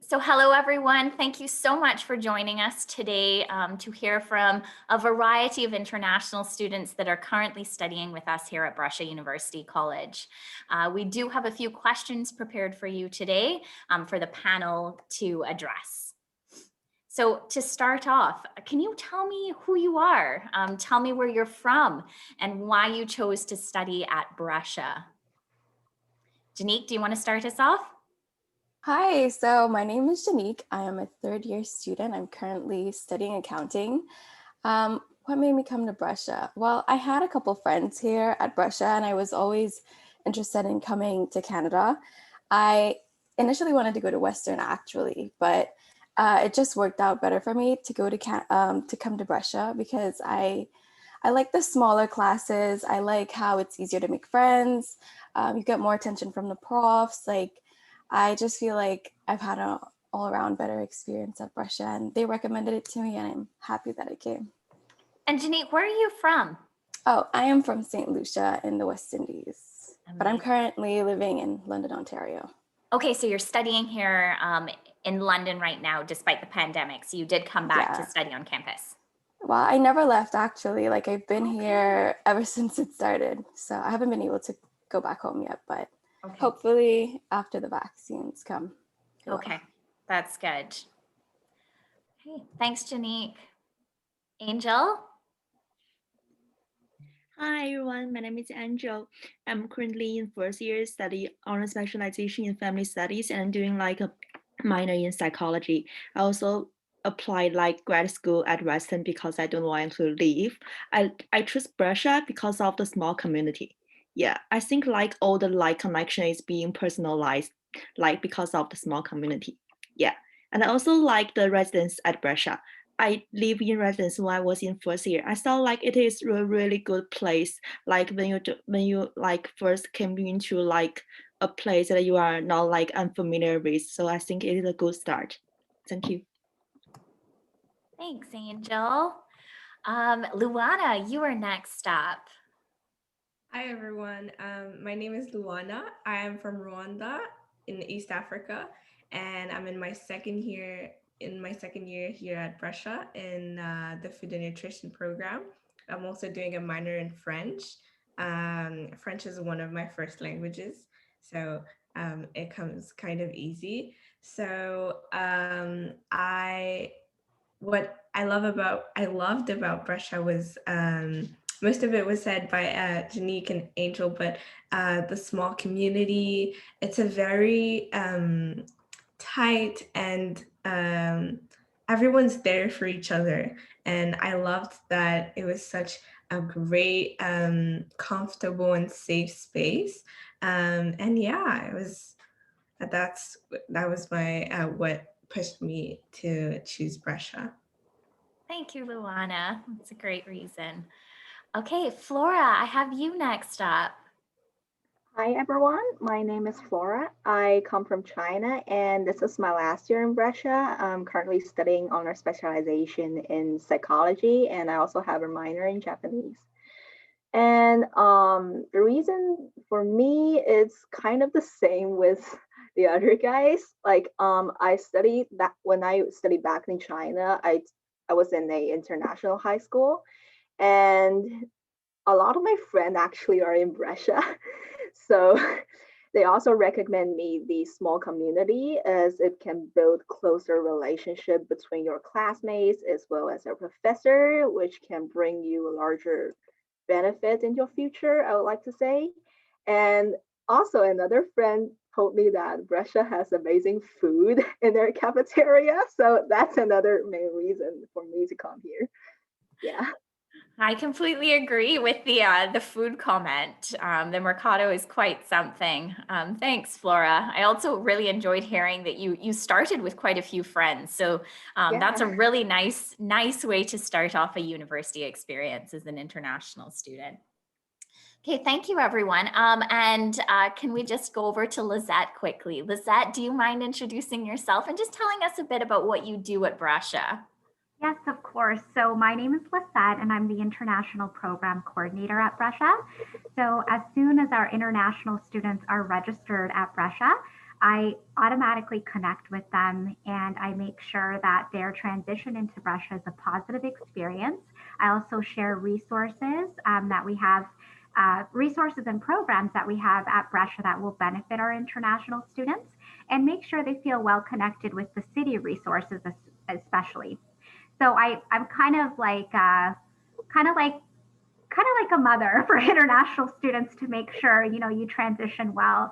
So hello, everyone. Thank you so much for joining us today to hear from a variety of international students that are currently studying with us here at Brescia University College. We do have a few questions prepared for you today for the panel to address. So to start off, can you tell me who you are? Tell me where you're from and why you chose to study at Brescia. Janique, do you want to start us off? Hi, so my name is Janique. I am a third-year student. I'm currently studying accounting. What made me come to Brescia? Well, I had a couple friends here at Brescia, and I was always interested in coming to Canada. I initially wanted to go to Western, actually, but it just worked out better for me to go to come to Brescia because I like the smaller classes. I like how it's easier to make friends. You get more attention from the profs. I just feel like I've had an all-around better experience at Brescia, and they recommended it to me, and I'm happy that I came. And Janique, where are you from? Oh, I am from St. Lucia in the West Indies, but I'm Amazing. currently living in London, Ontario. Okay, so you're studying here in London right now, despite the pandemic. So you did come back to Yeah. study on campus. Well, I never left actually. Like I've been Okay. here ever since it started. So I haven't been able to go back home yet, but Okay. hopefully after the vaccines come, it will. Okay. That's good. Okay. Thanks, Janique. Angel? Hi everyone, my name is Angel. I'm currently in first year study honor specialization in family studies and I'm doing like a minor in psychology. I also applied like grad school at Western because I don't want to leave. I choose Brescia because of the small community. Yeah, I think like all the like connection is being personalized, like because of the small community. Yeah, and I also like the residents at Brescia. I live in residence when I was in first year. I felt like it is a really good place. Like when you like first came into like a place that you are not like unfamiliar with. So I think it is a good start. Thank you. Thanks, Angel. Luana, you are next up. Hi everyone. My name is Luana. I am from Rwanda in East Africa, and I'm in my second year here at Brescia in the Food and Nutrition program. I'm also doing a minor in French. French is one of my first languages, so it comes kind of easy. So what I loved about Brescia was most of it was said by Janique and Angel, but the small community. It's a very tight and everyone's there for each other, and I loved that it was such a great, comfortable and safe space. And yeah, it was that was my what pushed me to choose Brescia. Thank you, Luana. That's a great reason. Okay, Flora, I have you next up. Hi everyone, my name is Flora. I come from China and this is my last year in Brescia. I'm currently studying honor specialization in psychology and I also have a minor in Japanese. And the reason for me is kind of the same with the other guys. I studied that when I studied back in China, I was in a international high school and a lot of my friends actually are in Brescia. So they also recommend me the small community as it can build closer relationship between your classmates as well as a professor, which can bring you a larger benefit in your future, I would like to say. And also another friend told me that Brescia has amazing food in their cafeteria. So that's another main reason for me to come here. Yeah. I completely agree with the food comment. The mercado is quite something. Thanks, Flora. I also really enjoyed hearing that you started with quite a few friends. So that's a Yeah. really nice way to start off a university experience as an international student. Okay, thank you, everyone. And can we just go over to Lizette quickly? Lizette, do you mind introducing yourself and just telling us a bit about what you do at Brescia? Yes, of course. So my name is Lisette, and I'm the International Program Coordinator at Brescia. So as soon as our international students are registered at Brescia, I automatically connect with them and I make sure that their transition into Brescia is a positive experience. I also share resources that we have, resources and programs that we have at Brescia that will benefit our international students, and make sure they feel well connected with the city resources, especially. So I'm kind of like a mother for international students to make sure you transition well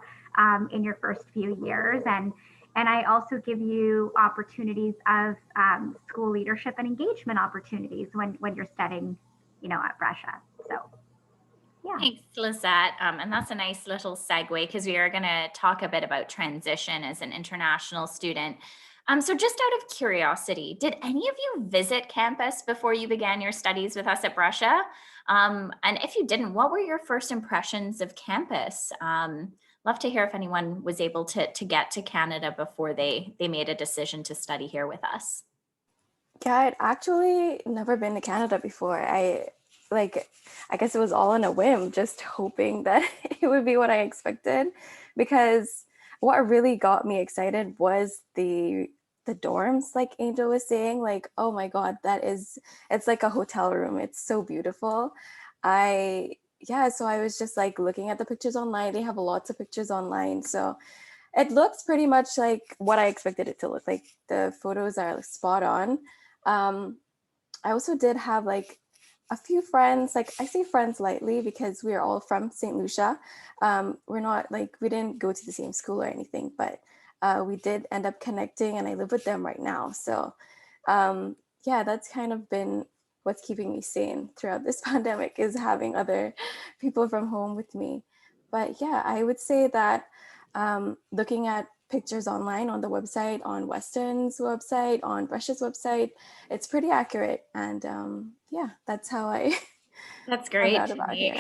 in your first few years, and I also give you opportunities of school leadership and engagement opportunities when you're studying at Brescia. So yeah. Thanks, Lizette. And that's a nice little segue because we are going to talk a bit about transition as an international student. So just out of curiosity, did any of you visit campus before you began your studies with us at Brescia? And if you didn't, what were your first impressions of campus? Love to hear if anyone was able to get to Canada before they made a decision to study here with us. Yeah, I'd actually never been to Canada before. I guess it was all on a whim, just hoping that it would be what I expected, because what really got me excited was the dorms, like Angel was saying. Like, oh my God, it's like a hotel room. It's so beautiful. So I was just like looking at the pictures online. They have lots of pictures online. So it looks pretty much like what I expected it to look like. The photos are spot on. I also did have like a few friends, like I say friends lightly because we're all from St. Lucia. We're not like, we didn't go to the same school or anything, but we did end up connecting and I live with them right now. So that's kind of been what's keeping me sane throughout this pandemic, is having other people from home with me. But yeah, I would say that looking at pictures online on the website, on Western's website, on Brescia's website, it's pretty accurate. And that's how I That's found great, out about here.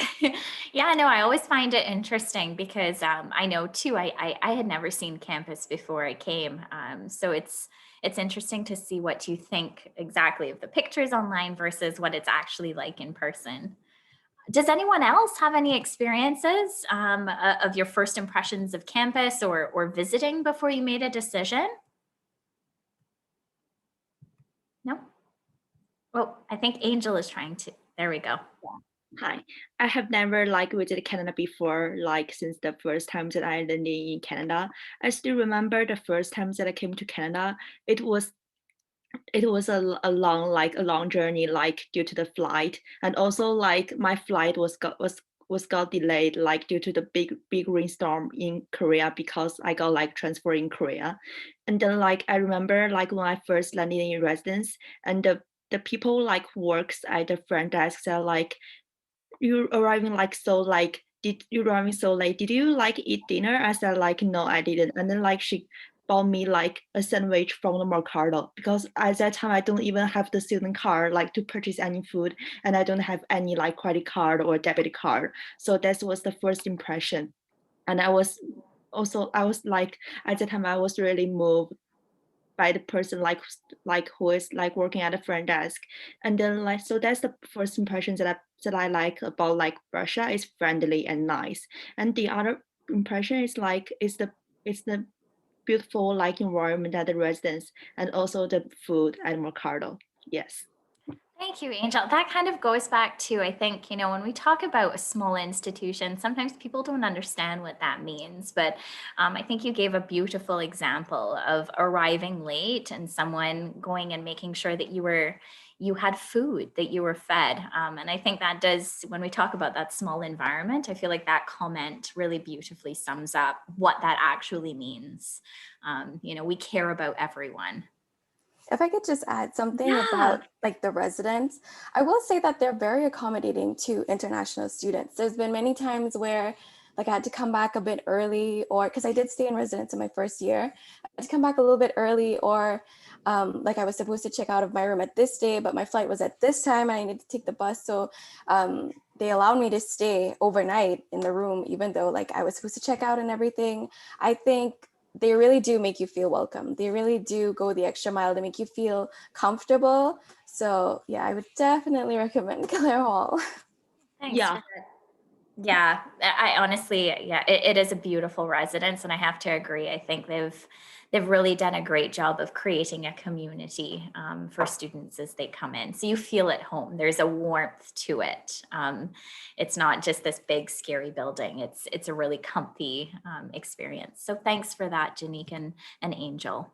Yeah, no, I always find it interesting because I know too, I had never seen campus before I came. So it's interesting to see what you think exactly of the pictures online versus what it's actually like in person. Does anyone else have any experiences of your first impressions of campus or visiting before you made a decision? No? Well, I think Angel is trying to. There we go. Hi, I have never visited Canada before, since the first time that I landed in Canada. I still remember the first time that I came to Canada. It was a long journey, due to the flight, and also my flight got delayed due to the big rainstorm in Korea, because I got transfer in Korea. And then I remember when I first landed in residence, and the people who works at the front desk said you arriving did you arriving so late, did you eat dinner? I said no, I didn't. And then she bought me a sandwich from the Mercado, because at that time I don't even have the student card to purchase any food, and I don't have any credit card or debit card. So that was the first impression. And I was at the time I was really moved by the person who is working at the front desk. And then so that's the first impression that I like about Brescia, is friendly and nice. And the other impression is it's the beautiful environment at the residence, and also the food at Mercado. Yes. Thank you, Angel. That kind of goes back to, I think, when we talk about a small institution, sometimes people don't understand what that means. But I think you gave a beautiful example of arriving late and someone going and making sure that you had food, that you were fed. And I think that does, when we talk about that small environment, I feel like that comment really beautifully sums up what that actually means. We care about everyone. If I could just add something about the residents, I will say that they're very accommodating to international students. There's been many times where I had to come back a bit early, or because I did stay in residence in my first year, I had to come back a little bit early, or I was supposed to check out of my room at this day, but my flight was at this time and I needed to take the bus. So they allowed me to stay overnight in the room, even though I was supposed to check out and everything. I think they really do make you feel welcome. They really do go the extra mile to make you feel comfortable. So yeah, I would definitely recommend Claire Hall. Thanks. Yeah. Yeah, I honestly, yeah, it is a beautiful residence, and I have to agree. I think they've really done a great job of creating a community for students as they come in. So you feel at home. There's a warmth to it. It's not just this big scary building. It's a really comfy experience. So thanks for that, Janique and Angel.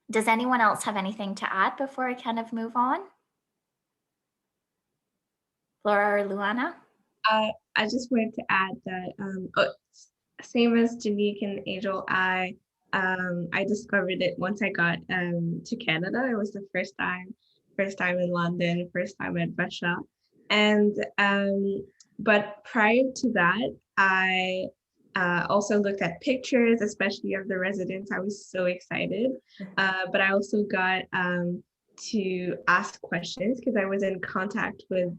Does anyone else have anything to add before I kind of move on? Flora or Luana? I just wanted to add that same as Janique and Angel, I discovered it once I got to Canada. It was the first time in London, first time at Brescia, and but prior to that, I also looked at pictures, especially of the residents. I was so excited, but I also got to ask questions because I was in contact with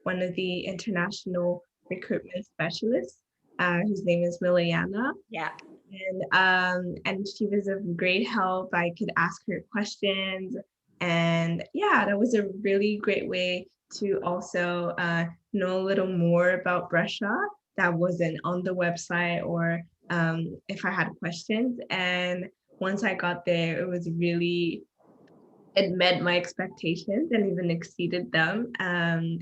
one of the international recruitment specialists, whose name is Miliana. Yeah. And she was of great help. I could ask her questions. And yeah, that was a really great way to also know a little more about Brescia that wasn't on the website, or if I had questions. And once I got there, it met my expectations and even exceeded them.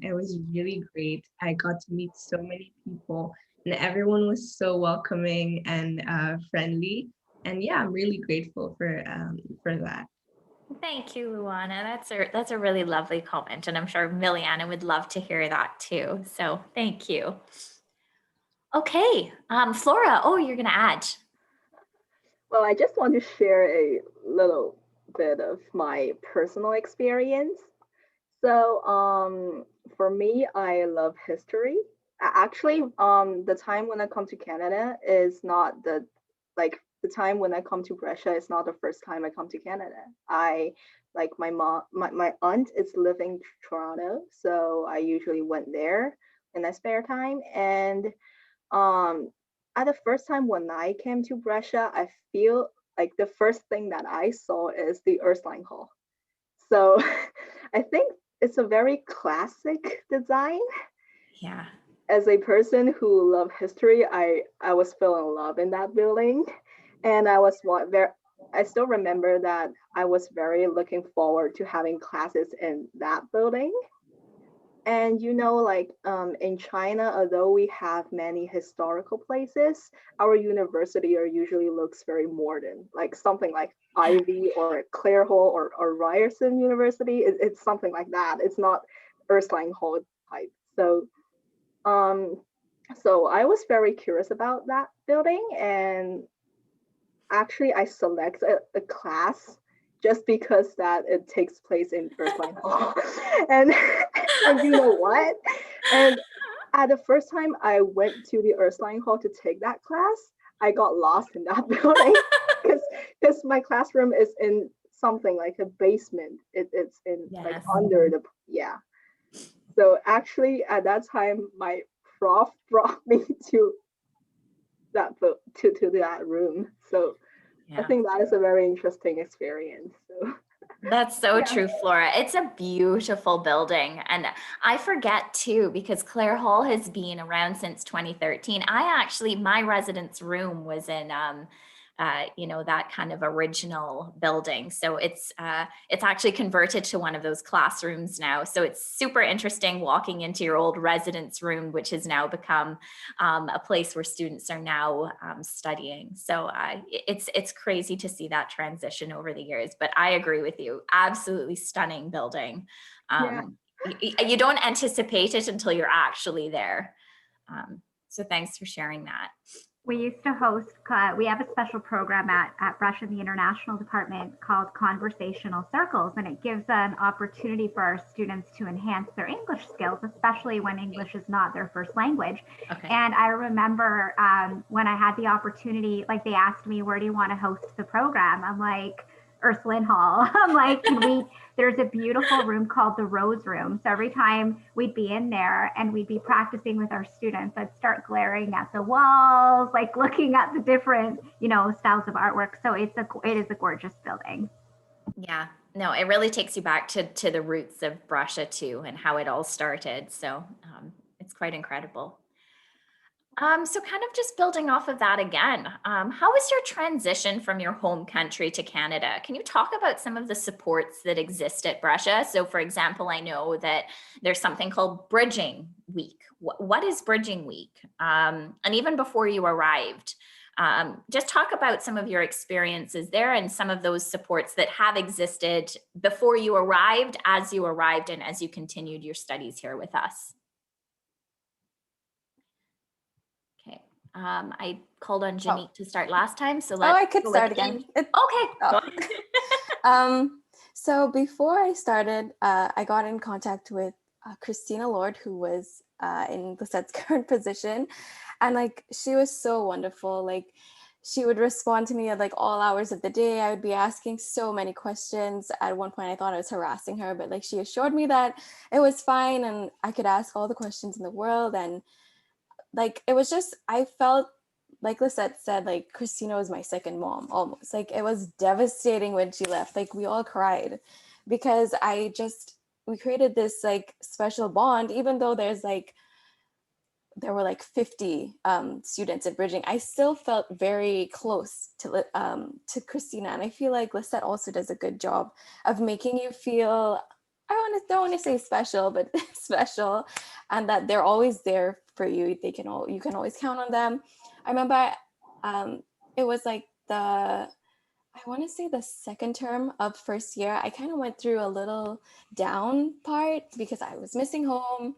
It was really great. I got to meet so many people, and everyone was so welcoming and friendly. And yeah, I'm really grateful for that. Thank you, Luana. That's a really lovely comment, and I'm sure Miliana would love to hear that too. So thank you. Okay, Flora. Oh, you're gonna add. Well, I just want to share a little bit of my personal experience. So, for me, I love history. Actually, the time when I come to Canada is not the time when I come to Brescia is not the first time I come to Canada. I like my mom, my aunt is living in Toronto, so I usually went there in my spare time. And um, at the first time when I came to Brescia, I feel like the first thing that I saw is the Erskine Hall. So I think it's a very classic design. Yeah. As a person who loved history, I was feeling love in that building, and I still remember that I was very looking forward to having classes in that building. And like in China, although we have many historical places, our university are usually looks very modern, like something like Ivy or Clare Hall or Ryerson University. It's something like that. It's not Erskine Hall type. Um, so I was very curious about that building, and actually I select a class just because that it takes place in Erskine Hall. and and you know what? And at the first time I went to the Erskine Hall to take that class, I got lost in that building because my classroom is in something like a basement. It's in like Yes. under the yeah. So actually at that time my prof brought me to to that room. So I Yeah. think that is a very interesting experience. So That's so yeah. true, Flora. It's a beautiful building. And I forget too, because Clare Hall has been around since 2013. My residence room was in, that kind of original building. So it's actually converted to one of those classrooms now. So it's super interesting walking into your old residence room, which has now become a place where students are now studying. So it's crazy to see that transition over the years. But I agree with you. Absolutely stunning building. Yeah. You don't anticipate it until you're actually there. So thanks for sharing that. We used to host, we have a special program at Brescia in the International Department called Conversational Circles, and it gives an opportunity for our students to enhance their English skills, especially when English is not their first language. Okay. And I remember when I had the opportunity, like they asked me, where do you want to host the program? I'm like, Ursuline Hall. I'm like, there's a beautiful room called the Rose Room. So every time we'd be in there and we'd be practicing with our students, I'd start glaring at the walls, like looking at the different, styles of artwork. So it is a gorgeous building. Yeah, no, it really takes you back to the roots of Brescia too, and how it all started. So it's quite incredible. So kind of just building off of that again, how was your transition from your home country to Canada? Can you talk about some of the supports that exist at Brescia? So for example, I know that there's something called Bridging Week. What is Bridging Week? And even before you arrived, just talk about some of your experiences there and some of those supports that have existed before you arrived, as you arrived, and as you continued your studies here with us. Okay. I called on Janique to start last time, so let's I could go with start again. Okay. Oh. So before I started, I got in contact with Christina Lord, who was in Lisette's current position, and like she was so wonderful. Like she would respond to me at like all hours of the day. I would be asking so many questions. At one point, I thought I was harassing her, but like she assured me that it was fine and I could ask all the questions in the world. And like it was just, I felt like Lisette said, like Christina was my second mom almost. Like it was devastating when she left. Like we all cried because we created this like special bond, even though there were like 50 students at Bridging. I still felt very close to Christina, and I feel like Lisette also does a good job of making you feel, don't want to say special, but special, and that they're always there for you. You can always count on them. I remember it was like I want to say the second term of first year. I kind of went through a little down part because I was missing home.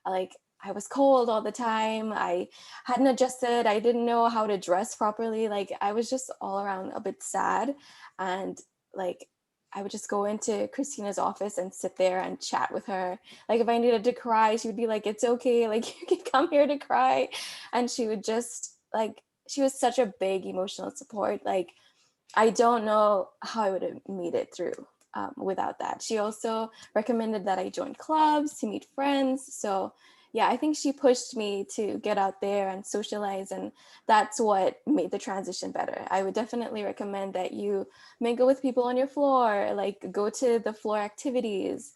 Like I was cold all the time. I hadn't adjusted. I didn't know how to dress properly. Like I was just all around a bit sad. And like I would just go into Christina's office and sit there and chat with her. Like if I needed to cry, she would be like, "It's okay. Like you can come here to cry." And she would just like, she was such a big emotional support. Like I don't know how I would have made it through without that. She also recommended that I join clubs to meet friends. So yeah, I think she pushed me to get out there and socialize, and that's what made the transition better. I would definitely recommend that you mingle with people on your floor, like go to the floor activities.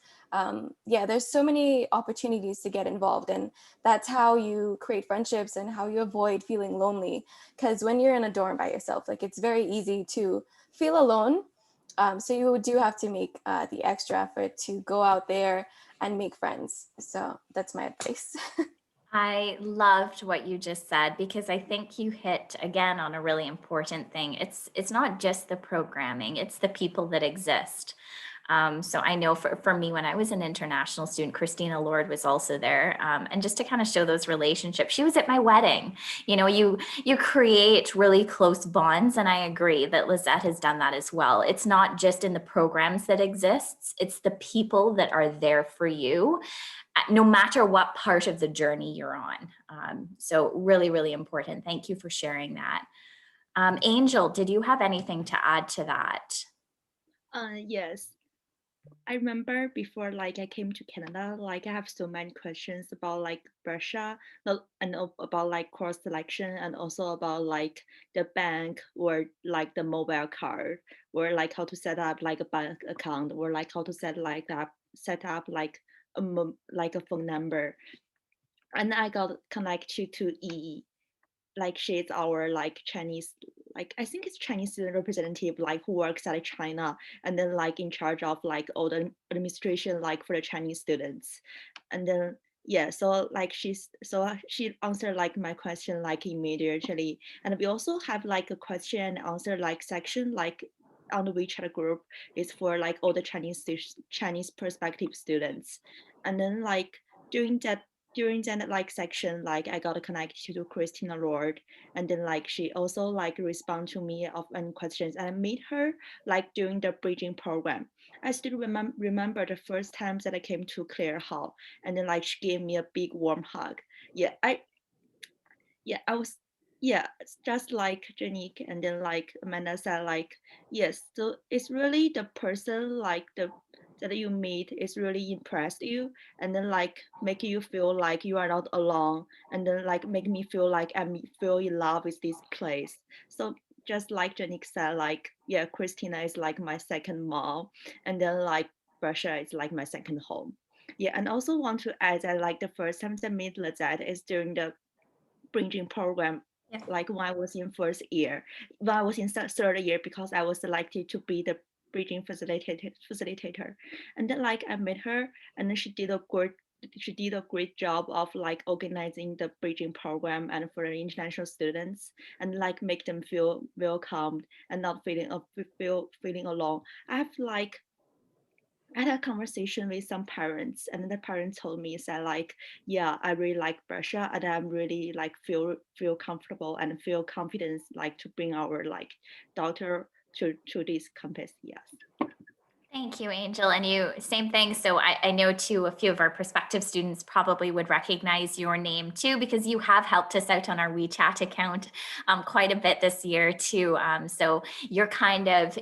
Yeah, there's so many opportunities to get involved, and that's how you create friendships and how you avoid feeling lonely. Because when you're in a dorm by yourself, like it's very easy to feel alone. So you do have to make the extra effort to go out there and make friends. So that's my advice. I loved what you just said because I think you hit again on a really important thing. It's not just the programming, it's the people that exist. So I know for me, when I was an international student, Christina Lord was also there. And just to kind of show those relationships, she was at my wedding. You know, you create really close bonds. And I agree that Lisette has done that as well. It's not just in the programs that exists, it's the people that are there for you, no matter what part of the journey you're on. So really, really important. Thank you for sharing that. Angel, did you have anything to add to that? Yes. I remember before like I came to Canada, like I have so many questions about like Brescia, and about like course selection, and also about like the bank or like the mobile card, or like how to set up like a bank account, or like how to set up like like a phone number. And I got connected to E, like she's our like Chinese, like I think it's Chinese student representative, like who works at China, and then like in charge of like all the administration like for the Chinese students. And then yeah, so like she answered like my question like immediately. And we also have like a question and answer like section like on the WeChat group is for like all the Chinese perspective students. And then like during that like section, like I got connected to Christina Lord, and then like she also like respond to me of any questions, and I meet her like during the bridging program. I still remember the first time that I came to Claire Hall, and then like she gave me a big warm hug. Yeah, I was, yeah, it's just like Janique and then like Amanda said, like, yes, so it's really the person like the that you meet is really impressed you, and then like make you feel like you are not alone, and then like make me feel like feel in love with this place. So just like Janique said, like, yeah, Christina is like my second mom, and then like Brescia is like my second home. Yeah, and also want to add that like the first time I meet Lizette is during bridging program. Yeah. Like when I was in first year, when I was in third year, because I was selected to be the bridging facilitator. And then like I met her, and then she did a great job of like organizing the bridging program and for the international students, and like make them feel welcomed and not feeling alone. I had a conversation with some parents, and the parents told me, said like, yeah, I really like Brescia, and I'm really like feel comfortable and feel confident like to bring our like daughter to this campus. Yes. Thank you, Angel. And you, same thing. So I know too, a few of our prospective students probably would recognize your name too, because you have helped us out on our WeChat account quite a bit this year too. So you're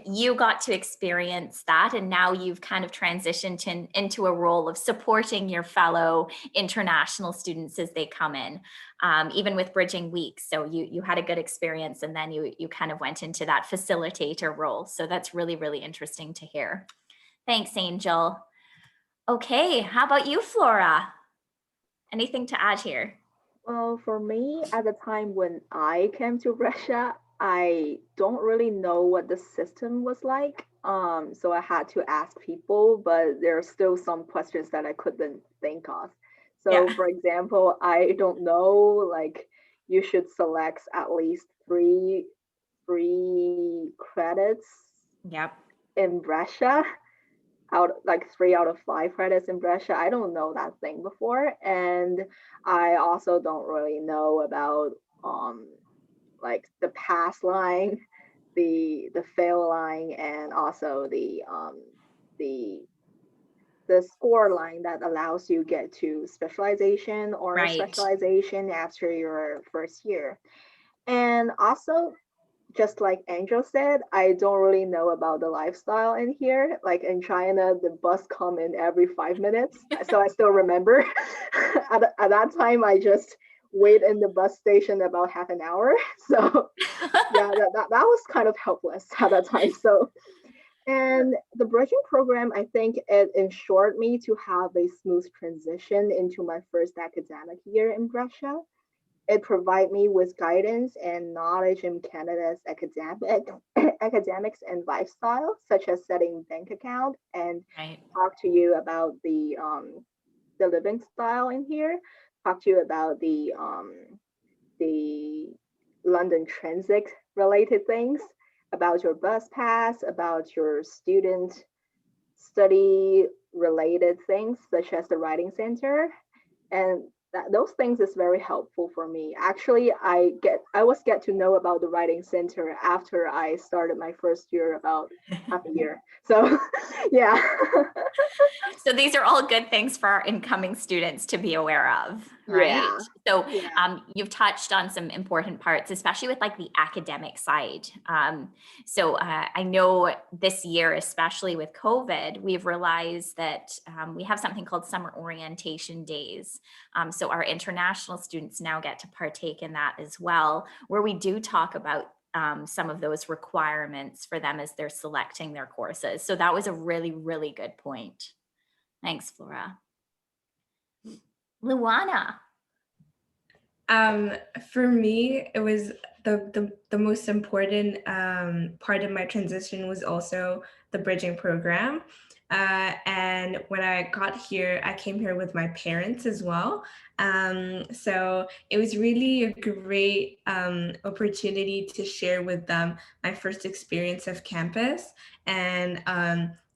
you got to experience that. And now you've kind of transitioned into a role of supporting your fellow international students as they come in. Even with Bridging Week. So you had a good experience, and then you kind of went into that facilitator role. So that's really, really interesting to hear. Thanks, Angel. Okay, how about you, Flora? Anything to add here? Well, for me, at the time when I came to Brescia, I don't really know what the system was like. So I had to ask people, but there are still some questions that I couldn't think of. So, Yeah. for example, I don't know, like you should select at least three credits Yep. in Brescia, out like 3 out of 5 credits in Brescia. I don't know that thing before, and I also don't really know about like the pass line, the fail line, and also the the score line that allows you get to specialization or Right. specialization after your first year. And also, just like Angel said, I don't really know about the lifestyle in here. Like in China, the bus come in every 5 minutes. So I still remember at that time, I just wait in the bus station about half an hour. So yeah, that was kind of helpless at that time. So, and the bridging program, I think it ensured me to have a smooth transition into my first academic year in Brescia. It provides me with guidance and knowledge in Canada's academics and lifestyle, such as setting bank account, and Right. talk to you about the living style in here. Talk to you about the London Transit related things, about your bus pass, about your student study related things, such as the writing center, and those things is very helpful for me. Actually, I was get to know about the writing center after I started my first year, about half a year. So yeah. So these are all good things for our incoming students to be aware of, right? Yeah. So Yeah. you've touched on some important parts, especially with like the academic side. So I know this year, especially with COVID, we've realized that we have something called summer orientation days. So our international students now get to partake in that as well, where we do talk about some of those requirements for them as they're selecting their courses. So that was a really, really good point. Thanks, Flora. Luana. For me, it was the most important part of my transition was also the bridging program. And when I got here, I came here with my parents as well. So it was really a great opportunity to share with them my first experience of campus and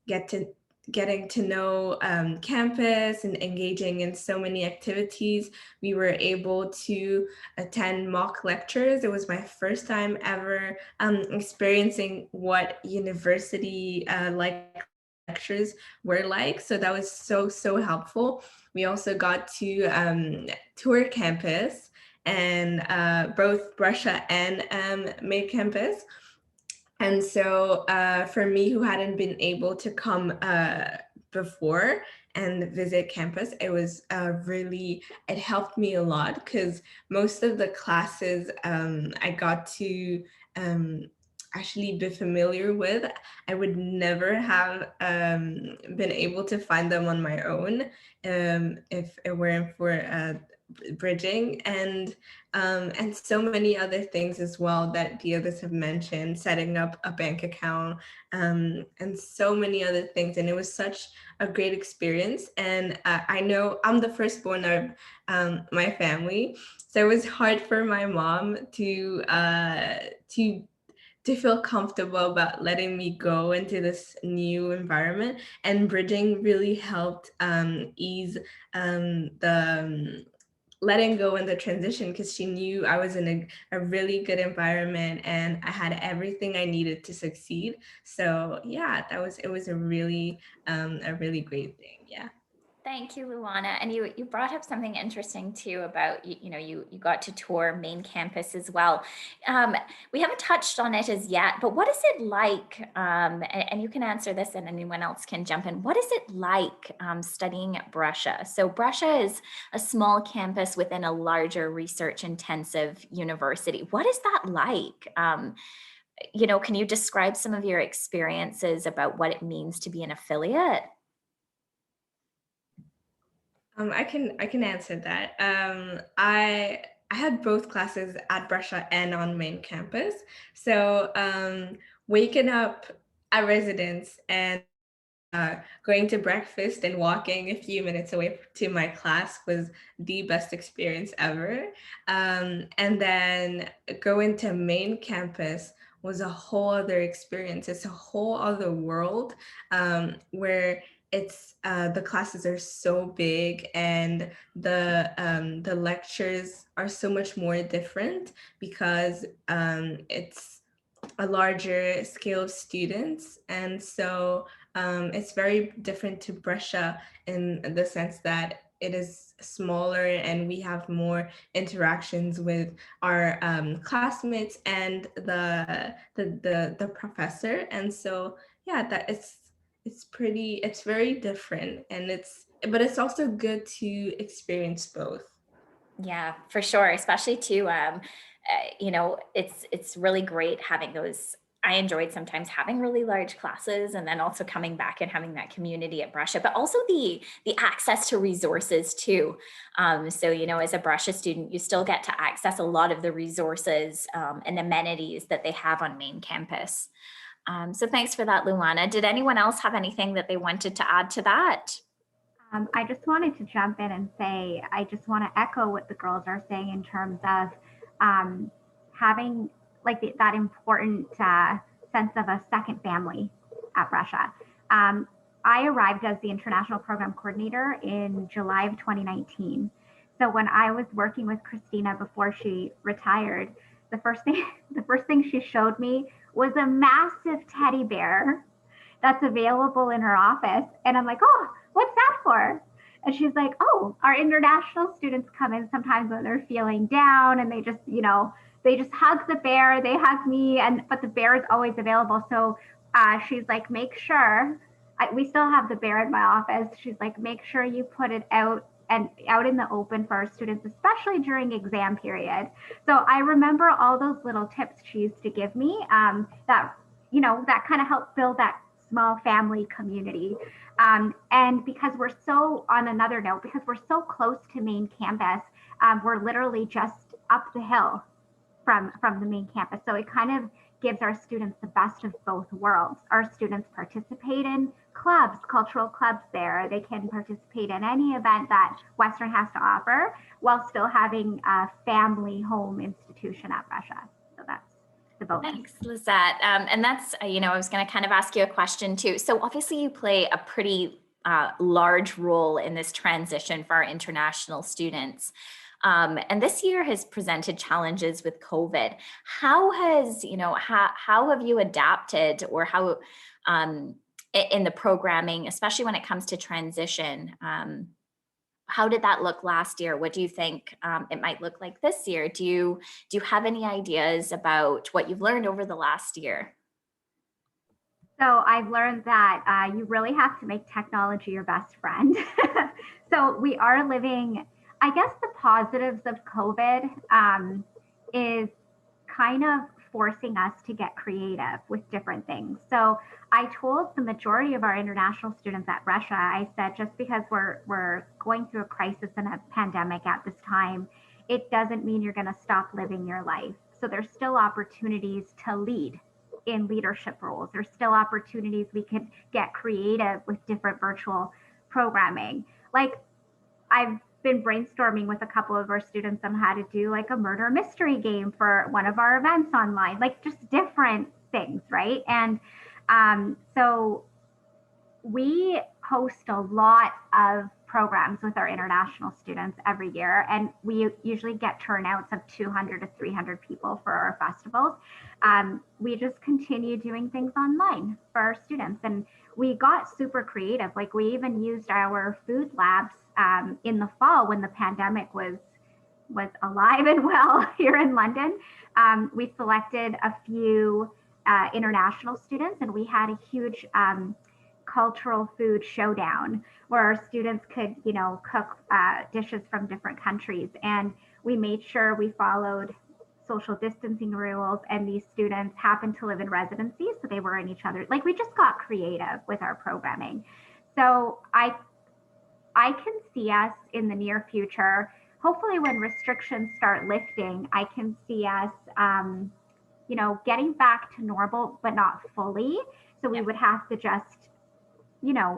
getting to know campus and engaging in so many activities. We were able to attend mock lectures. It was my first time ever experiencing what university lectures were like. So that was so helpful. We also got to tour campus and both Brescia and main campus. And so for me, who hadn't been able to come before and visit campus, it was it helped me a lot because most of the classes I got to actually be familiar with. I would never have been able to find them on my own if it weren't for bridging, and so many other things as well that the others have mentioned, setting up a bank account, and so many other things. And it was such a great experience. And I know I'm the firstborn of my family, so it was hard for my mom to feel comfortable about letting me go into this new environment. And bridging really helped ease the letting go in the transition, because she knew I was in a really good environment and I had everything I needed to succeed. So yeah, it was a really great thing. Yeah. Thank you, Luana. And you brought up something interesting too about, you got to tour main campus as well. We haven't touched on it as yet, but what is it like? And you can answer this and anyone else can jump in. What is it like studying at Brescia? So Brescia is a small campus within a larger research intensive university. What is that like? Can you describe some of your experiences about what it means to be an affiliate? I can answer that. I had both classes at Brescia and on main campus. So waking up at residence and going to breakfast and walking a few minutes away to my class was the best experience ever. And then going to main campus was a whole other experience. It's a whole other world where it's the classes are so big and the lectures are so much more different because it's a larger scale of students. And so it's very different to Brescia in the sense that it is smaller and we have more interactions with our classmates and the professor. And so yeah, that it's very different, and but it's also good to experience both. Yeah, for sure. Especially too, it's really great having those. I enjoyed sometimes having really large classes, and then also coming back and having that community at Brescia, but also the access to resources too. So as a Brescia student, you still get to access a lot of the resources and amenities that they have on main campus. So thanks for that, Luana. Did anyone else have anything that they wanted to add to that? I just wanted to jump in and say, I just want to echo what the girls are saying in terms of having like that important sense of a second family at Brescia. I arrived as the international program coordinator in July of 2019. So when I was working with Christina before she retired, the first thing she showed me was a massive teddy bear that's available in her office. And I'm like, oh, what's that for? And she's like, oh, our international students come in sometimes when they're feeling down and they just hug the bear, they hug me, but the bear is always available. So she's like, make sure, we still have the bear in my office. She's like, make sure you put it out in the open for our students, especially during exam period. So I remember all those little tips she used to give me that kind of helped build that small family community. And because on another note, because we're so close to main campus, we're literally just up the hill from the main campus. So it kind of gives our students the best of both worlds. Our students participate in clubs, cultural clubs there. They can participate in any event that Western has to offer while still having a family home institution at Brescia. So that's the bonus. Thanks, Lizette. And that's, I was going to kind of ask you a question too. So obviously you play a pretty large role in this transition for our international students. And this year has presented challenges with COVID. How have you adapted, or how in the programming, especially when it comes to transition? How did that look last year? What do you think it might look like this year? Do you have any ideas about what you've learned over the last year? So I've learned that you really have to make technology your best friend. So we are living, I guess the positives of COVID is kind of forcing us to get creative with different things. So I told the majority of our international students at Brescia, I said, just because we're going through a crisis and a pandemic at this time, it doesn't mean you're going to stop living your life. So there's still opportunities to lead in leadership roles. There's still opportunities we could get creative with different virtual programming. Like I've been brainstorming with a couple of our students on how to do like a murder mystery game for one of our events online, like just different things, right? And so we host a lot of programs with our international students every year, and we usually get turnouts of 200 to 300 people for our festivals. We just continue doing things online for our students, and we got super creative. Like we even used our food labs in the fall when the pandemic was alive and well here in London. We selected a few international students, and we had a huge cultural food showdown where our students could, cook dishes from different countries. And we made sure we followed social distancing rules, and these students happened to live in residency, so they were in each other. Like we just got creative with our programming. So I can see us in the near future, hopefully when restrictions start lifting, I can see us getting back to normal, but not fully. So we would have to just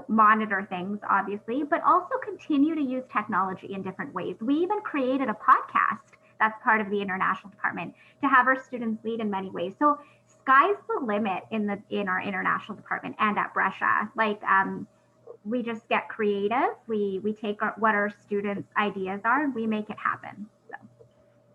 monitor things, obviously, but also continue to use technology in different ways. We even created a podcast that's part of the international department to have our students lead in many ways. So sky's the limit in our international department and at Brescia. Like we just get creative. We take what our students' ideas are and we make it happen. So.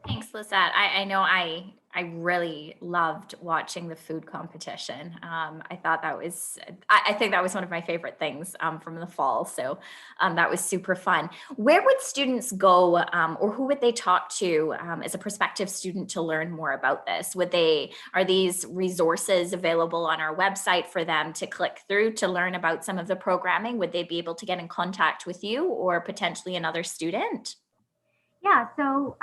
Thanks, Lisette. I know I really loved watching the food competition. I thought that was, I think that was one of my favorite things from the fall. So that was super fun. Where would students go or who would they talk to as a prospective student to learn more about this? Are these resources available on our website for them to click through to learn about some of the programming? Would they be able to get in contact with you or potentially another student? Yeah, so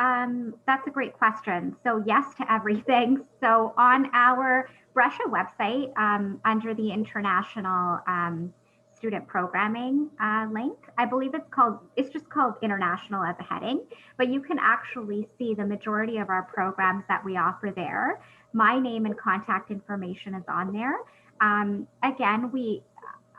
that's a great question. So yes to everything. So on our Brescia website, under the international student programming link, I believe it's just called international as a heading, but you can actually see the majority of our programs that we offer there. My name and contact information is on there. Again,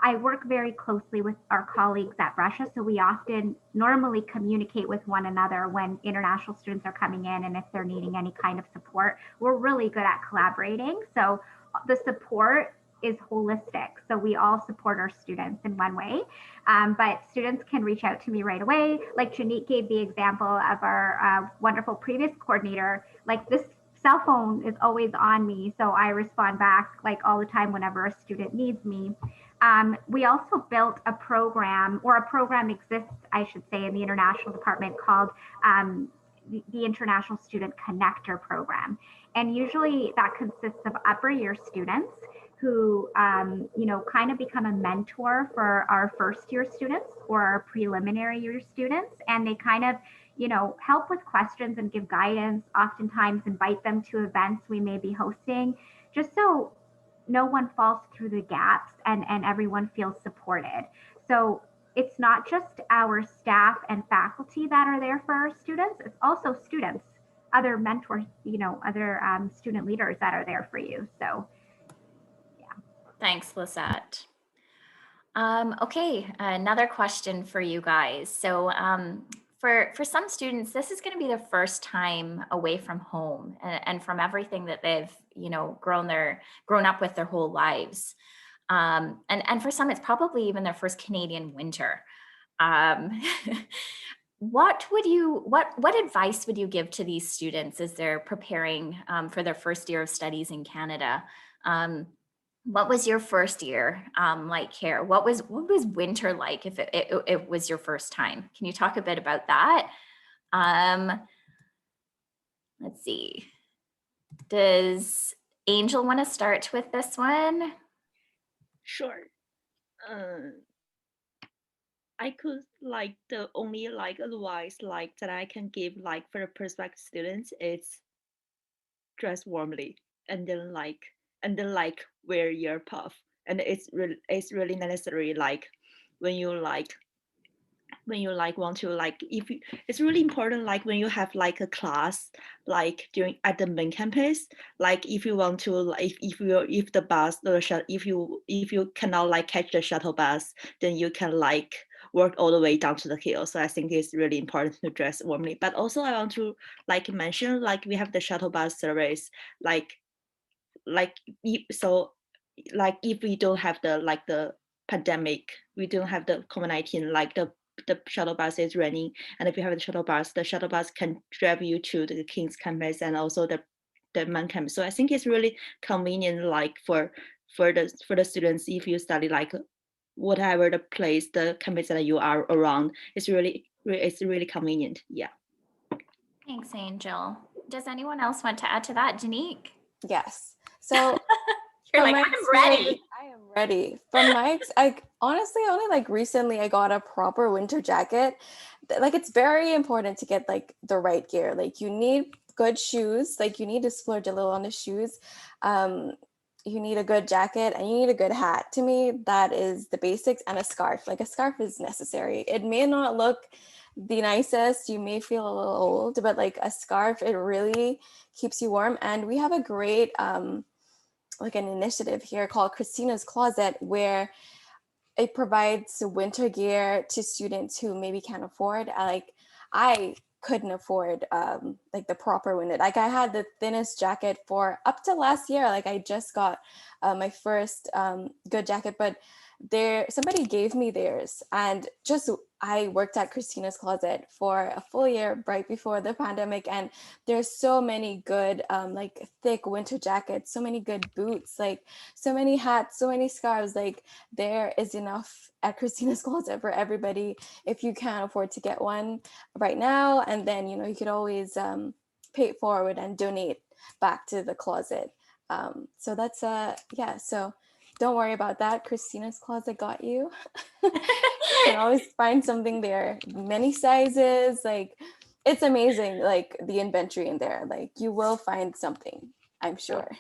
I work very closely with our colleagues at Brescia, so we often normally communicate with one another when international students are coming in and if they're needing any kind of support. We're really good at collaborating, so the support is holistic. So we all support our students in one way, but students can reach out to me right away. Like Janique gave the example of our wonderful previous coordinator, like this cell phone is always on me, so I respond back like all the time whenever a student needs me. We also built a program, or a program exists, I should say, in the international department called the International Student Connector Program. And usually that consists of upper year students who, kind of become a mentor for our first year students or our preliminary year students. And they kind of, help with questions and give guidance, oftentimes invite them to events we may be hosting, just so no one falls through the gaps and everyone feels supported. So it's not just our staff and faculty that are there for our students, it's also students, other mentors, other student leaders that are there for you. So, yeah. Thanks, Lisette. Okay, another question for you guys. So for some students, this is going to be their first time away from home and from everything that they've, grown up with their whole lives. And for some, it's probably even their first Canadian winter. What advice would you give to these students as they're preparing for their first year of studies in Canada? What was your first year like here? What was winter like if it was your first time? Can you talk a bit about that? Let's see. Does Angel want to start with this one? Sure. I could the only advice that I can give for the prospective students is dress warmly. and then wear your puff. And it's really necessary, like when you want to if you, it's really important, like when you have like a class like during at the main campus, like if you want to if the bus or if you cannot like catch the shuttle bus, then you can like walk all the way down to the hill. So I think it's really important to dress warmly. But also I want to like mention, like we have the shuttle bus service, like so like if we don't have the pandemic, we don't have the COVID-19, like the shuttle bus is running, and if you have the shuttle bus can drive you to the King's campus and also the main campus. So I think it's really convenient, like for the students, if you study like whatever the place, the campus that you are around, it's really convenient. Yeah. Thanks, Angel. Does anyone else want to add to that? Janique? Yes. So You're from like, my I'm ready. experience, I am ready. From my like honestly, only like recently I got a proper winter jacket. Like it's very important to get like the right gear. Like you need good shoes. Like you need to splurge a little on the shoes. You need a good jacket and you need a good hat. To me, that is the basics, and a scarf. Like a scarf is necessary. It may not look the nicest. You may feel a little old, but like a scarf, it really keeps you warm. And we have a great like an initiative here called Christina's Closet, where it provides winter gear to students who maybe can't afford. Like I couldn't afford like the proper winter. Like I had the thinnest jacket for up to last year. Like I just got my first good jacket, but somebody gave me theirs, and just I worked at Christina's Closet for a full year right before the pandemic, and there's so many good like thick winter jackets, so many good boots, like so many hats, so many scarves. Like there is enough at Christina's Closet for everybody if you can't afford to get one right now. And then you could always pay it forward and donate back to the closet. So that's yeah, so don't worry about that. Christina's Closet got you. You can always find something there. Many sizes, like it's amazing, like the inventory in there. Like you will find something, I'm sure.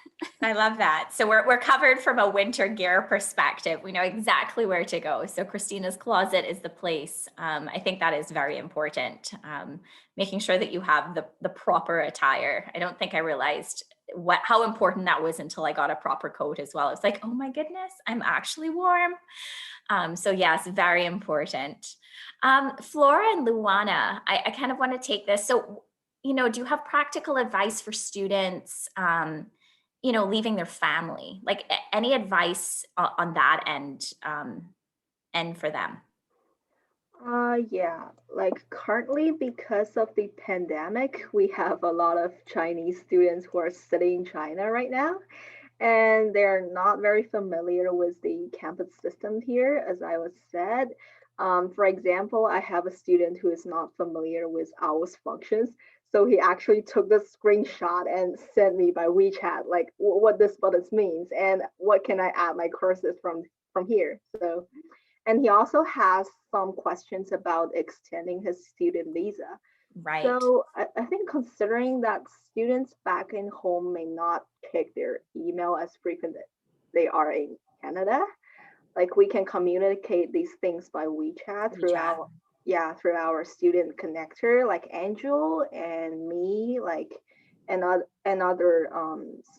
I love that. So we're covered from a winter gear perspective. We know exactly where to go. So Christina's Closet is the place. I think that is very important. Making sure that you have the proper attire. I don't think I realized how important that was until I got a proper coat as well. It's like, oh my goodness, I'm actually warm. So yes, very important. Flora and Luana, I kind of want to take this. So, do you have practical advice for students, leaving their family? Like any advice on that end for them? Yeah, like currently because of the pandemic, we have a lot of Chinese students who are studying China right now, and they're not very familiar with the campus system here, as I was said. For example, I have a student who is not familiar with hours functions, so he actually took the screenshot and sent me by WeChat, like what this button means and what can I add my courses from here. So, and he also has some questions about extending his student visa. Right. So I think considering that students back in home may not check their email as frequent as they are in Canada, like we can communicate these things by WeChat through our student connector, like Angel and me, like another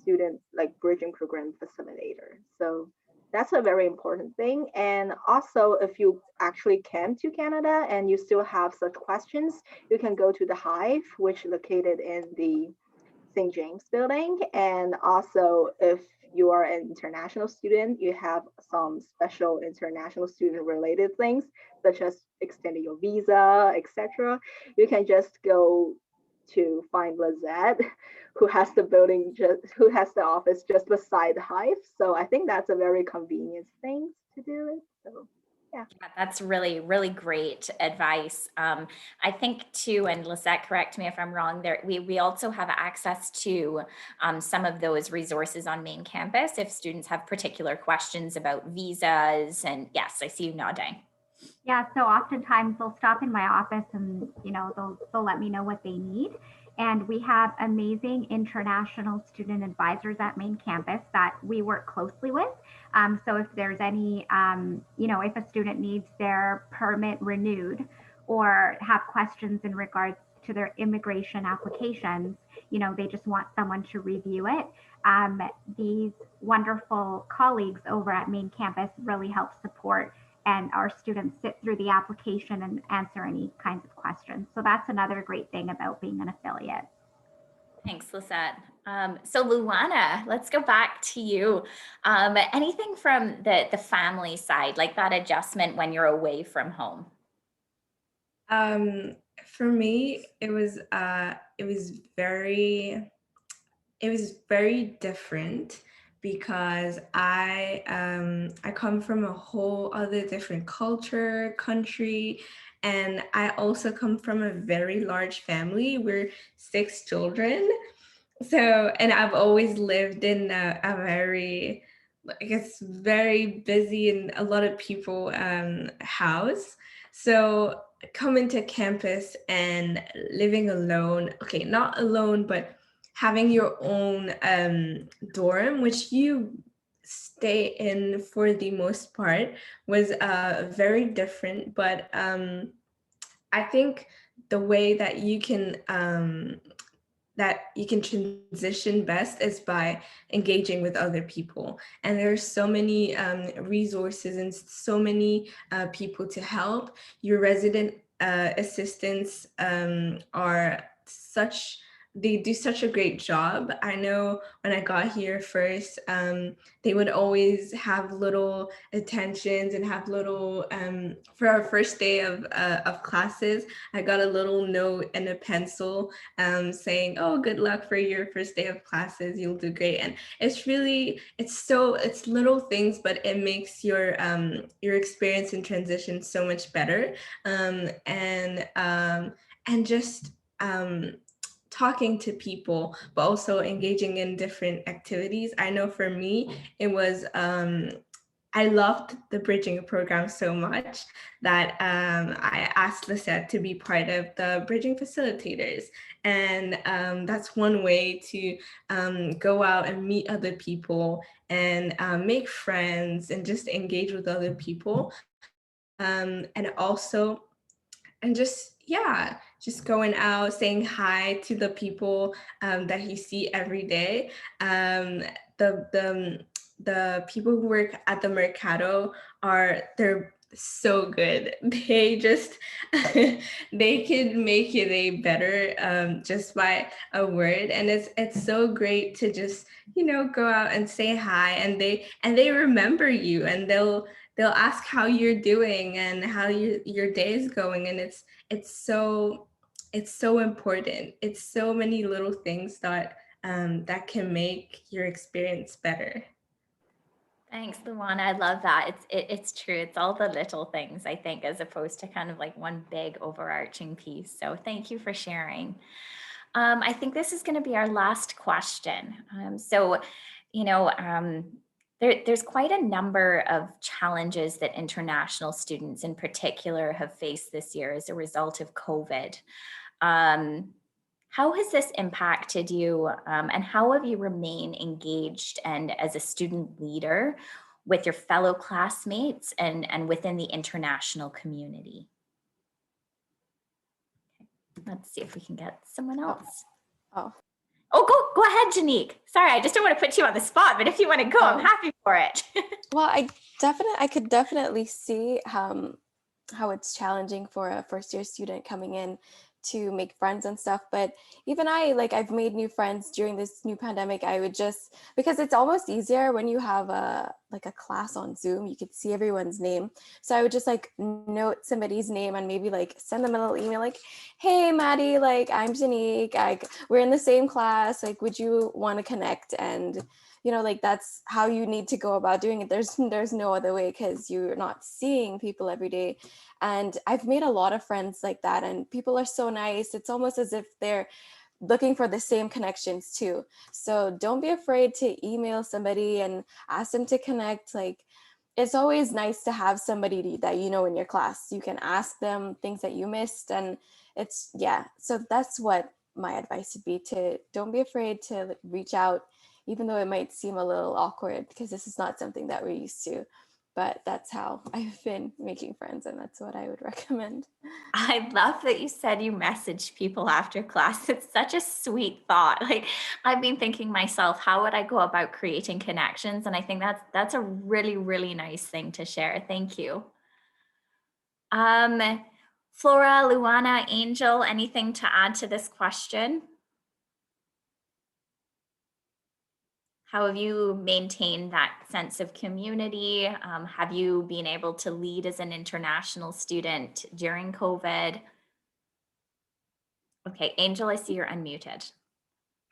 student like bridging program facilitator. So that's a very important thing. And also, if you actually came to Canada and you still have such questions, you can go to the Hive, which is located in the St. James building. And also, if you are an international student, you have some special international student related things, such as extending your visa, etc. You can just go to find Lizette, who has who has the office just beside the Hive. So I think that's a very convenient thing to do it. So yeah, that's really, really great advice. I think too, and Lisette, correct me if I'm wrong, there we also have access to some of those resources on main campus if students have particular questions about visas. And yes, I see you nodding. Yeah, so oftentimes they'll stop in my office and they'll let me know what they need. And we have amazing international student advisors at main campus that we work closely with. So if there's any, if a student needs their permit renewed or have questions in regards to their immigration applications, they just want someone to review it. These wonderful colleagues over at main campus really help support and our students sit through the application and answer any kinds of questions. So that's another great thing about being an affiliate. Thanks, Lisette. So Luana, let's go back to you. Anything from the family side, like that adjustment when you're away from home? For me, it was very different because I come from a whole other different culture, country, and I also come from a very large family. We're 6 children. So, and I've always lived in a very, I guess, very busy and a lot of people house. So coming to campus and living alone, okay, not alone, but having your own dorm, which you stay in for the most part, was very different. But I think the way that you can transition best is by engaging with other people. And there's so many resources and so many people to help. Your resident assistants they do such a great job. I know when I got here first, they would always have little attentions and have little, for our first day of classes, I got a little note and a pencil saying, "Oh, good luck for your first day of classes. You'll do great." And it's little things, but it makes your experience in transition so much better. And just talking to people, but also engaging in different activities. I know for me, it was I loved the bridging program so much that I asked Lisette to be part of the bridging facilitators. And that's one way to go out and meet other people and make friends and just engage with other people. And also, and just going out, saying hi to the people that you see every day. The people who work at the Mercado they're so good. They just they can make your day better just by a word, and it's so great to just go out and say hi, and they remember you, and they'll ask how you're doing and how your day is going, and it's so important. It's so many little things that can make your experience better. Thanks, Luana. I love that. It's true. It's all the little things, I think, as opposed to kind of like one big overarching piece. So thank you for sharing. I think this is going to be our last question. There's quite a number of challenges that international students in particular have faced this year as a result of COVID. How has this impacted you, and how have you remained engaged and as a student leader with your fellow classmates and within the international community? Okay. Let's see if we can get someone else. Oh, go ahead, Janique. Sorry, I just don't want to put you on the spot, but if you want to go, I'm happy for it. Well, I could definitely see how it's challenging for a first year student coming in to make friends and stuff. But even I've made new friends during this new pandemic. I would just, because it's almost easier when you have a class on Zoom, you could see everyone's name. So I would just note somebody's name and maybe send them a little email like, "Hey, Maddie, I'm Janique. We're in the same class. Would you want to connect?" And that's how you need to go about doing it. There's no other way, because you're not seeing people every day. And I've made a lot of friends like that, and people are so nice. It's almost as if they're looking for the same connections too. So don't be afraid to email somebody and ask them to connect. It's always nice to have somebody that in your class. You can ask them things that you missed, and so that's what my advice would be to don't be afraid to reach out, even though it might seem a little awkward because this is not something that we're used to. But that's how I've been making friends, and that's what I would recommend. I love that you said you messaged people after class. It's such a sweet thought. Like I've been thinking myself, how would I go about creating connections? And I think that's a really, really nice thing to share. Thank you. Flora, Luana, Angel, anything to add to this question? How have you maintained that sense of community? Have you been able to lead as an international student during COVID? Okay, Angel, I see you're unmuted.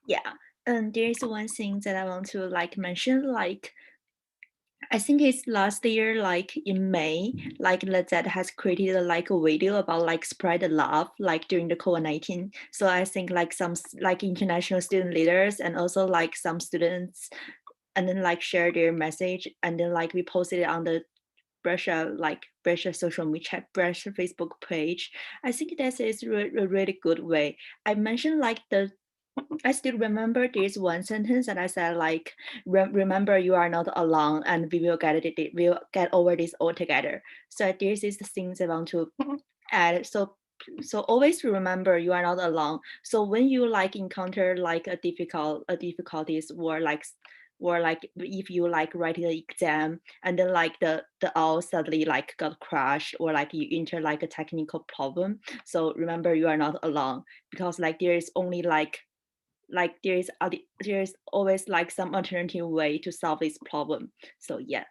Yeah, and there's one thing that I want to like mention, like I think it's last year, like in May, like that has created like a video about like spread the love, like during the COVID-19. So I think like some like international student leaders and also like some students, and then like share their message, and then like we posted it on the Brescia social media, Brescia Facebook page. I think that is a really good way. I mentioned like I still remember this one sentence that I said like, remember you are not alone, and we will get it. We'll get over this all together. So this is the things I want to add. So always remember you are not alone. So when you like encounter like a difficulties or like if you like write the exam and then like the owl suddenly like got crashed, or like you enter like a technical problem, so remember you are not alone, because like there is only like there is always like some alternative way to solve this problem. So yeah.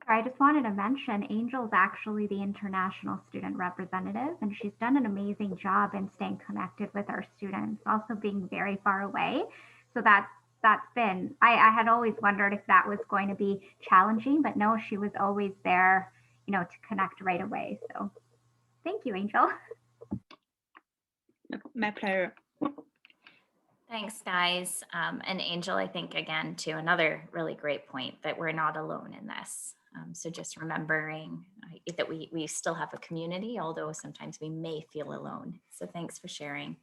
I just wanted to mention Angel's actually the international student representative, and she's done an amazing job in staying connected with our students, also being very far away. So that's been, I had always wondered if that was going to be challenging, but no, she was always there, to connect right away. So thank you, Angel. My pleasure. Thanks, guys. And Angel, I think, again, to another really great point that we're not alone in this. So just remembering that we still have a community, although sometimes we may feel alone. So thanks for sharing.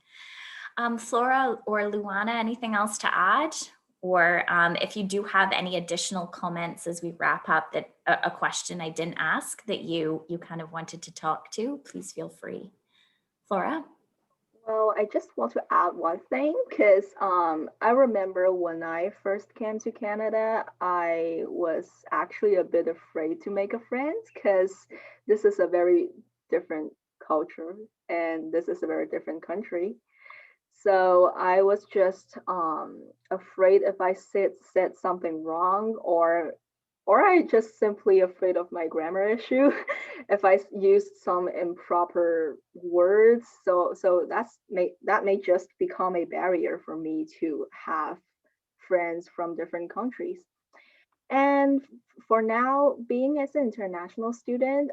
Flora or Luana, anything else to add? Or if you do have any additional comments as we wrap up, that a question I didn't ask that you kind of wanted to talk to, please feel free. Flora? Well, I just want to add one thing because I remember when I first came to Canada, I was actually a bit afraid to make a friend because this is a very different culture and this is a very different country. So I was just afraid if I said something wrong, or I just simply afraid of my grammar issue if I used some improper words. So that may just become a barrier for me to have friends from different countries. And for now, being as an international student,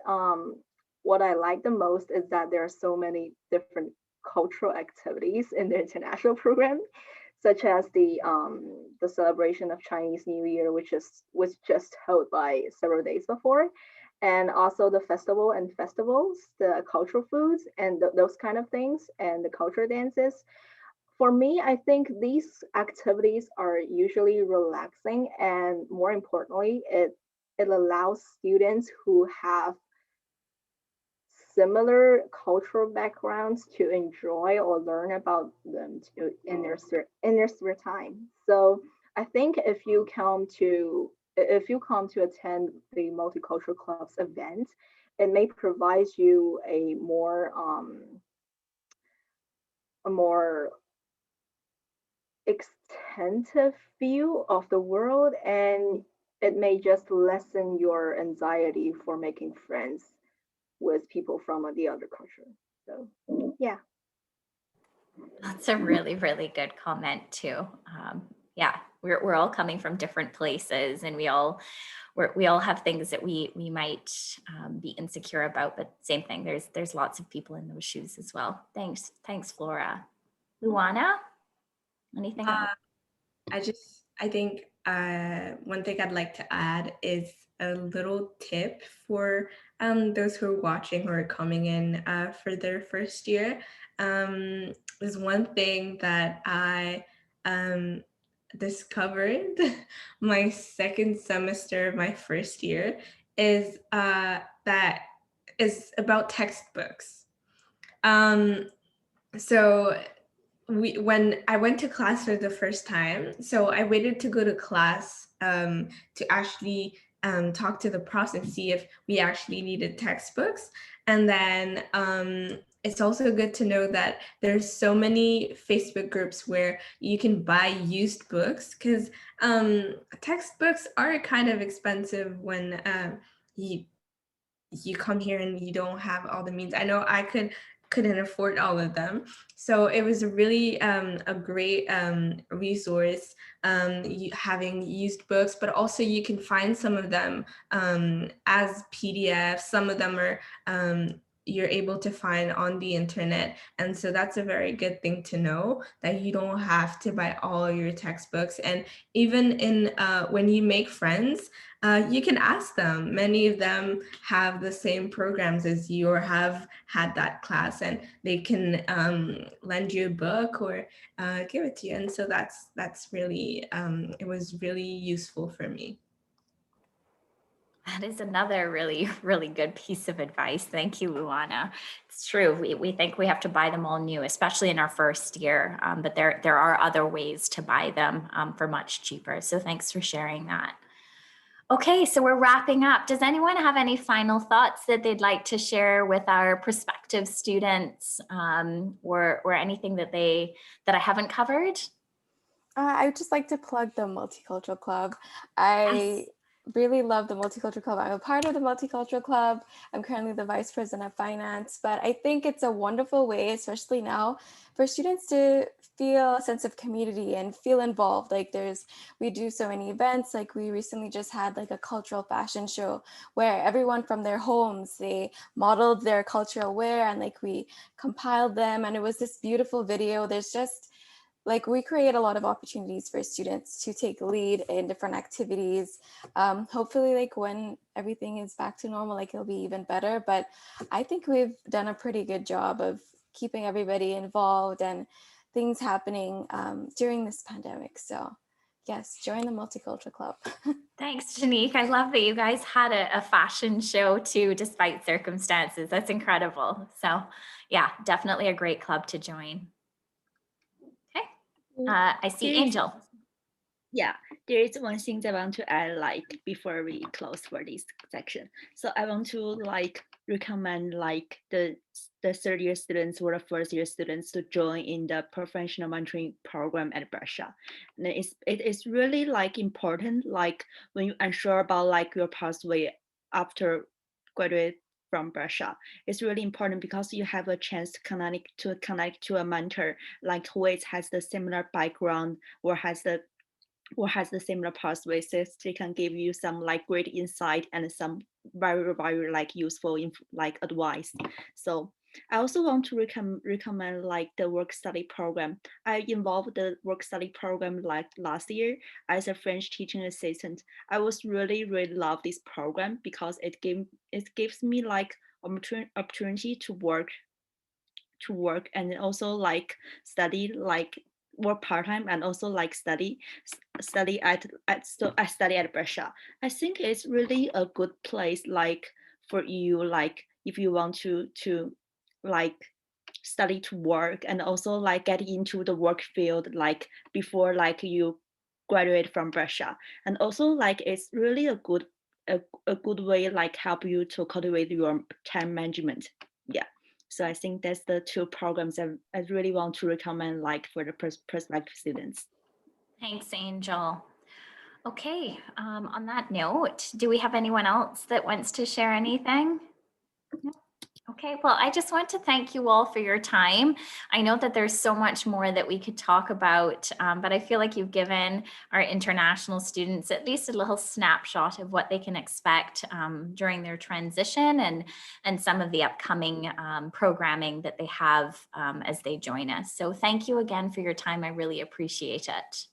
what I like the most is that there are so many different cultural activities in the international program, such as the celebration of Chinese New Year, which was just held by several days before, and also the festivals, the cultural foods, and those kind of things, and the cultural dances. For me, I think these activities are usually relaxing, and more importantly, it allows students who have similar cultural backgrounds to enjoy or learn about them in their spare time. So I think if you come to attend the Multicultural Club's event, it may provide you a more extensive view of the world, and it may just lessen your anxiety for making friends with people from the other culture. So yeah. That's a really, really good comment too. Yeah, we're all coming from different places, and we all have things that we might be insecure about. But same thing. There's lots of people in those shoes as well. Thanks, Flora. Luana, anything else? I think one thing I'd like to add is a little tip for those who are watching or are coming in for their first year. is one thing that I discovered my second semester of my first year is that is about textbooks. So when I went to class for the first time, so I waited to go to class to actually talk to the profs and see if we actually needed textbooks. And then it's also good to know that there's so many Facebook groups where you can buy used books, because textbooks are kind of expensive when you you come here and you don't have all the means. I know I couldn't afford all of them. So it was really a great resource, having used books, but also you can find some of them as PDFs. Some of them are you're able to find on the internet. And so that's a very good thing to know, that you don't have to buy all your textbooks. And even in when you make friends, you can ask them. Many of them have the same programs as you or have had that class, and they can lend you a book or give it to you. And so that's really, it was really useful for me. That is another really, really good piece of advice. Thank you, Luana. It's true. We think we have to buy them all new, especially in our first year, but there are other ways to buy them for much cheaper. So thanks for sharing that. Okay, so we're wrapping up. Does anyone have any final thoughts that they'd like to share with our prospective students, or anything that I haven't covered? I would just like to plug the Multicultural Club. I really love the Multicultural Club. I'm a part of the Multicultural Club. I'm currently the Vice President of Finance, but I think it's a wonderful way, especially now, for students to feel a sense of community and feel involved. Like we do so many events. Like we recently just had like a cultural fashion show where everyone from their homes, they modeled their cultural wear, and like we compiled them, and it was this beautiful video. There's just like we create a lot of opportunities for students to take lead in different activities. Hopefully, like when everything is back to normal, like it'll be even better. But I think we've done a pretty good job of keeping everybody involved and things happening during this pandemic. So yes, join the Multicultural Club. Thanks, Janique. I love that you guys had a fashion show too, despite circumstances. That's incredible. So yeah, definitely a great club to join. Okay, I see Angel. Yeah, there is one thing that I want to add, like before we close for this section. So I want to like recommend like the third year students or the first year students to join in the professional mentoring program at Brescia. And it is really like important, like when you unsure about like your pathway after graduate from Brescia. It's really important because you have a chance to connect to a mentor like who has the similar background or has the similar pathways, so they can give you some like great insight and some very like useful like advice. So I also want to recommend like the work study program. I involved the work study program like last year as a French teaching assistant. I was really love this program because it gives me like opportunity to work and also like study, like work part-time and also like study at Brescia. I think it's really a good place like for you, like if you want to like study to work and also like get into the work field like before like you graduate from Brescia. And also like it's really a good way like help you to cultivate your time management. Yeah. So I think that's the two programs that I really want to recommend like for the prospective students. Thanks, Angel. Okay, on that note, do we have anyone else that wants to share anything? Okay, well, I just want to thank you all for your time. I know that there's so much more that we could talk about, but I feel like you've given our international students at least a little snapshot of what they can expect during their transition and some of the upcoming programming that they have as they join us. So thank you again for your time. I really appreciate it.